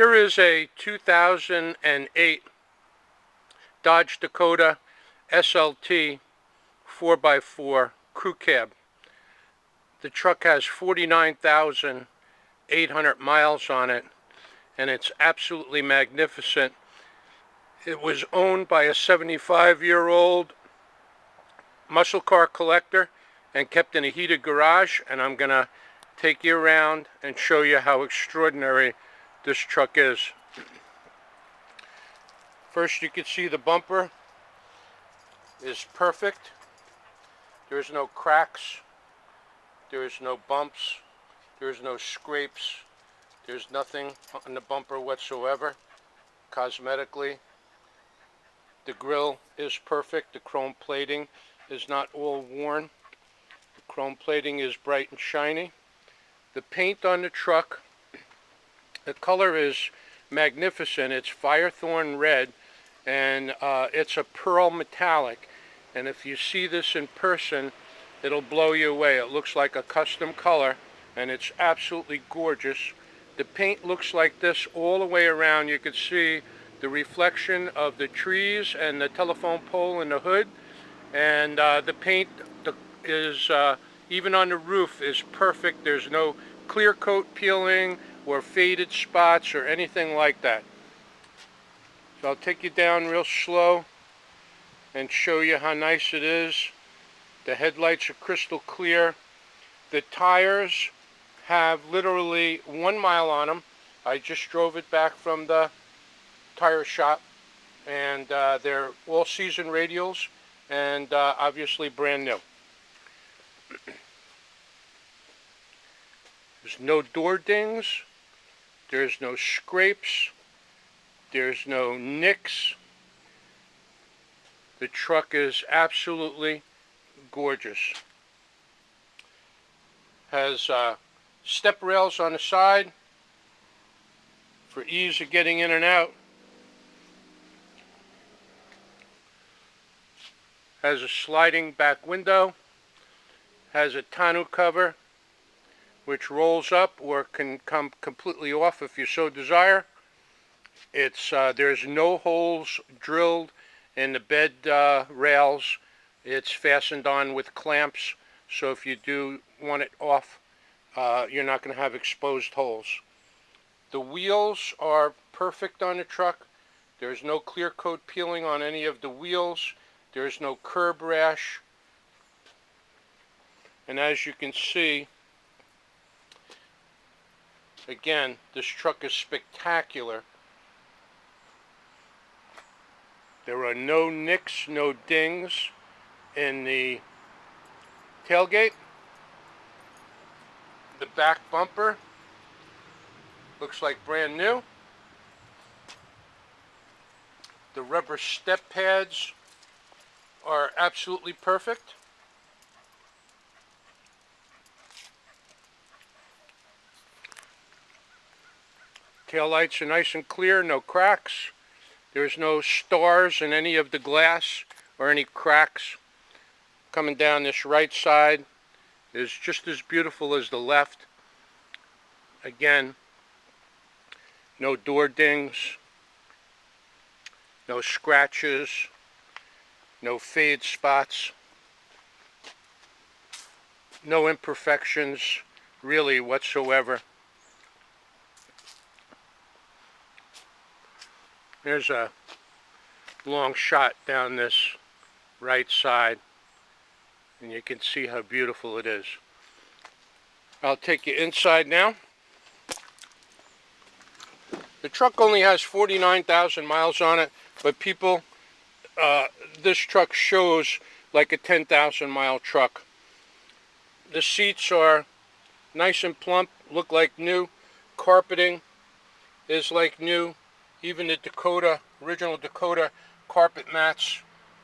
Here is a 2008 Dodge Dakota SLT 4x4 crew cab. The truck has 49,800 miles on it, and it's absolutely magnificent. It was owned by a 75-year-old muscle car collector and kept in a heated garage, and I'm going to take you around and show you how extraordinary this truck is. First, you can see the bumper is perfect. There's no cracks, there's no bumps, there's no scrapes, there's nothing on the bumper whatsoever cosmetically. The grille is perfect. The chrome plating is not all worn. The chrome plating is bright and shiny. The paint on the truck, the color is magnificent. It's Firethorn red, and it's a pearl metallic. And if you see this in person, it'll blow you away. It looks like a custom color, and it's absolutely gorgeous. The paint looks like this all the way around. You can see the reflection of the trees and the telephone pole in the hood. And the paint is, even on the roof, is perfect. There's no clear coat peeling or faded spots or anything like that. So I'll take you down real slow and show you how nice it is. The headlights are crystal clear. The tires have literally 1 mile on them. I just drove it back from the tire shop, and they're all season radials and obviously brand new. There's no door dings, there's no scrapes, there's no nicks. The truck is absolutely gorgeous. Has step rails on the side for ease of getting in and out. Has a sliding back window. Has a tonneau cover which rolls up or can come completely off if you so desire. There's no holes drilled in the bed rails. It's fastened on with clamps, so if you do want it off, you're not going to have exposed holes. The wheels are perfect on the truck. There's no clear coat peeling on any of the wheels. There's no curb rash. And as you can see, again, this truck is spectacular. There are no nicks, no dings in the tailgate. The back bumper looks like brand new. The rubber step pads are absolutely perfect. Taillights are nice and clear, no cracks. There's no stars in any of the glass or any cracks. Coming down this right side is just as beautiful as the left. Again, no door dings, no scratches, no fade spots, no imperfections really whatsoever. There's a long shot down this right side, and you can see how beautiful it is. I'll take you inside now. The truck only has 49,000 miles on it, but people, this truck shows like a 10,000 mile truck. The seats are nice and plump, look like new. Carpeting is like new. Even the Dakota, original Dakota carpet mats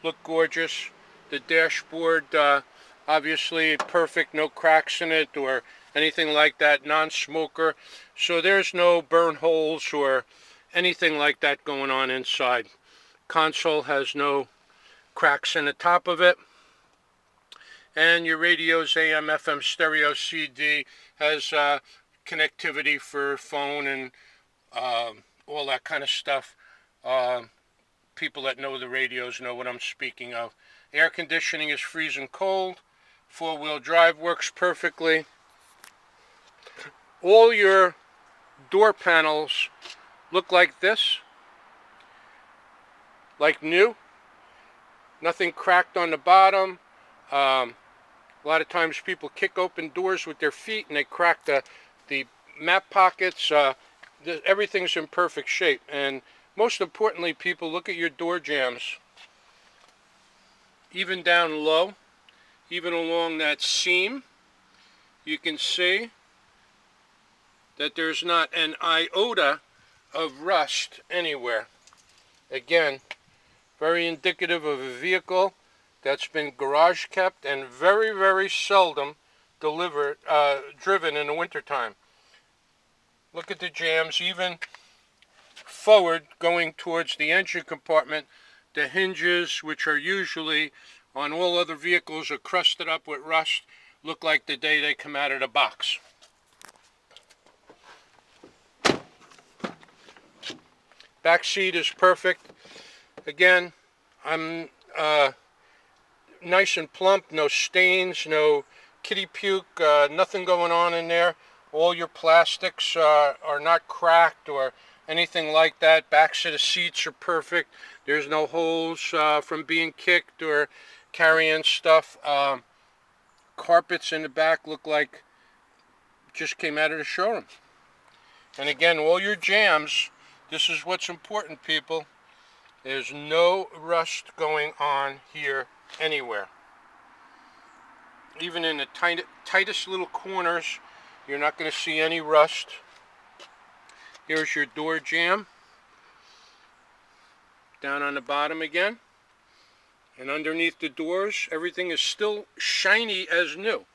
look gorgeous. The dashboard, obviously perfect, no cracks in it or anything like that, non-smoker. So there's no burn holes or anything like that going on inside. Console has no cracks in the top of it. And your radio's AM, FM, stereo, CD, has connectivity for phone and all that kind of stuff. Um, People that know the radios know what I'm speaking of. Air conditioning is freezing cold. Four-wheel drive works perfectly. All your door panels look like this, like new. Nothing cracked on the bottom. A lot of times people kick open doors with their feet and they crack the map pockets. Everything's in perfect shape. And most importantly, people, look at your door jambs. Even down low, even along that seam, you can see that there's not an iota of rust anywhere. Again, very indicative of a vehicle that's been garage kept and very, very seldom driven in the wintertime. Look at the jams, even forward going towards the engine compartment. The hinges, which are usually on all other vehicles, are crusted up with rust, look like the day they come out of the box. Back seat is perfect. Again, I'm nice and plump, no stains, no kitty puke, nothing going on in there. All your plastics are not cracked or anything like that. Backs of the seats are perfect. There's no holes from being kicked or carrying stuff. Carpets in the back look like just came out of the showroom. And again, all your jams, this is what's important, people. There's no rust going on here anywhere. Even in the tightest little corners, you're not going to see any rust. Here's your door jamb. Down on the bottom again. And underneath the doors, everything is still shiny as new.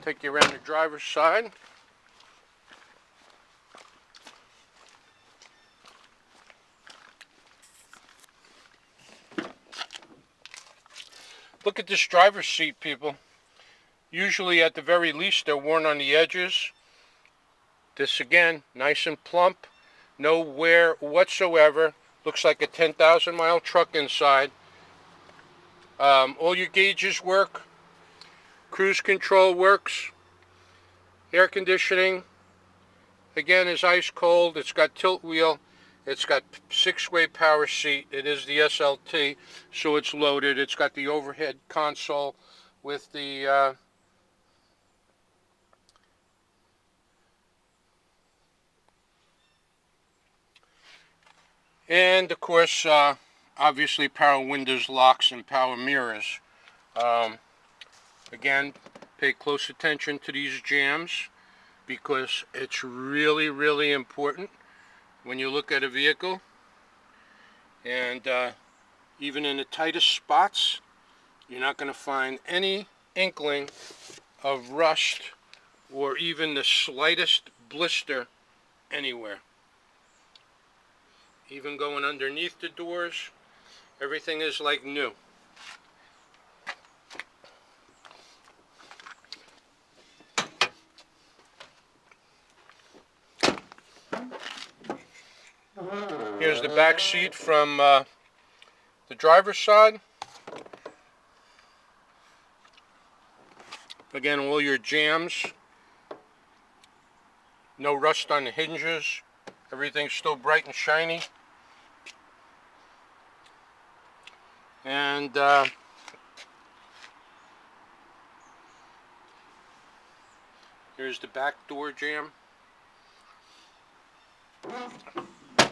Take you around the driver's side. Look at this driver's seat, people. Usually, at the very least, they're worn on the edges. This, again, nice and plump. No wear whatsoever. Looks like a 10,000-mile truck inside. All your gauges work. Cruise control works. Air conditioning, again, is ice cold. It's got tilt wheel. It's got 6-way power seat. It is the SLT, so it's loaded. It's got the overhead console with the and of course, obviously, power windows, locks, and power mirrors. Again, pay close attention to these jams because it's really, really important when you look at a vehicle. And even in the tightest spots, you're not going to find any inkling of rust or even the slightest blister anywhere. Even going underneath the doors, everything is like new. Here's the back seat from the driver's side. Again, all your jams. No rust on the hinges. Everything's still bright and shiny. And here's the back door jamb.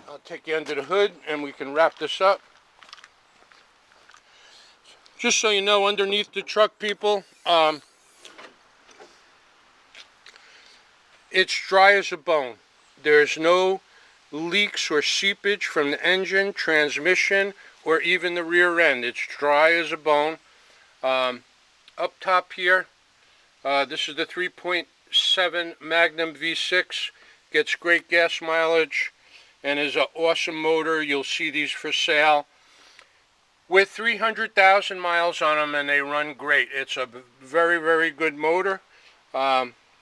I'll take you under the hood and we can wrap this up. Just so you know, underneath the truck, people, it's dry as a bone. There's no leaks or seepage from the engine, transmission, or even the rear end. It's dry as a bone. Up top here, this is the 3.7 Magnum V6. Gets great gas mileage and is an awesome motor. You'll see these for sale with 300,000 miles on them, and they run great. It's a very, very good motor.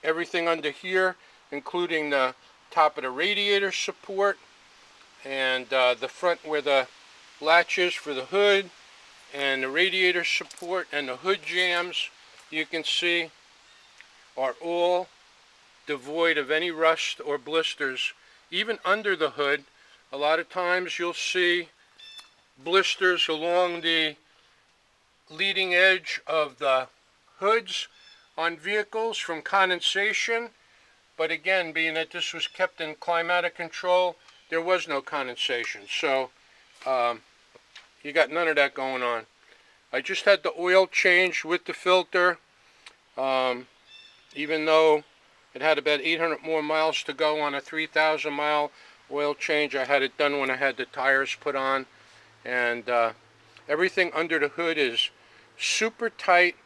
Everything under here, including the top of the radiator support, and the front where the latch is for the hood, and the radiator support and the hood jambs, you can see, are all devoid of any rust or blisters. Even under the hood, a lot of times you'll see blisters along the leading edge of the hoods on vehicles from condensation, but again, being that this was kept in climatic control, there was no condensation, so you got none of that going on. I just had the oil changed with the filter, even though it had about 800 more miles to go on a 3,000 mile oil change. I had it done when I had the tires put on, and everything under the hood is super tight,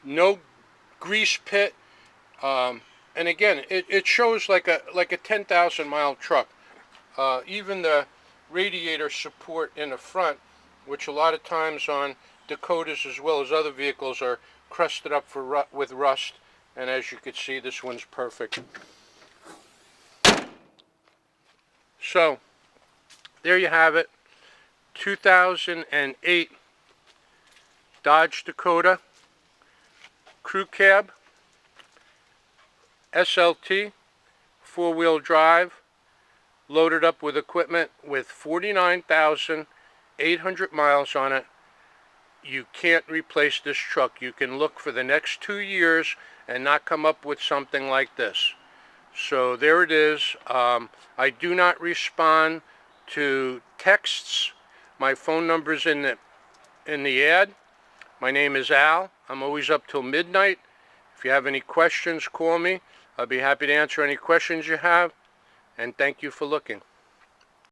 no grease pit, and again, it shows like a 10,000 mile truck. Even the radiator support in the front, which a lot of times on Dakotas as well as other vehicles are crusted up with rust, and as you can see, this one's perfect. So there you have it, 2008 Dodge Dakota Crew Cab SLT, four-wheel drive, loaded up with equipment with 49,800 miles on it. You can't replace this truck. You can look for the next 2 years and not come up with something like this. So there it is. I do not respond to texts. My phone number's in the ad. My name is Al. I'm always up till midnight. If you have any questions, call me. I'll be happy to answer any questions you have. And thank you for looking.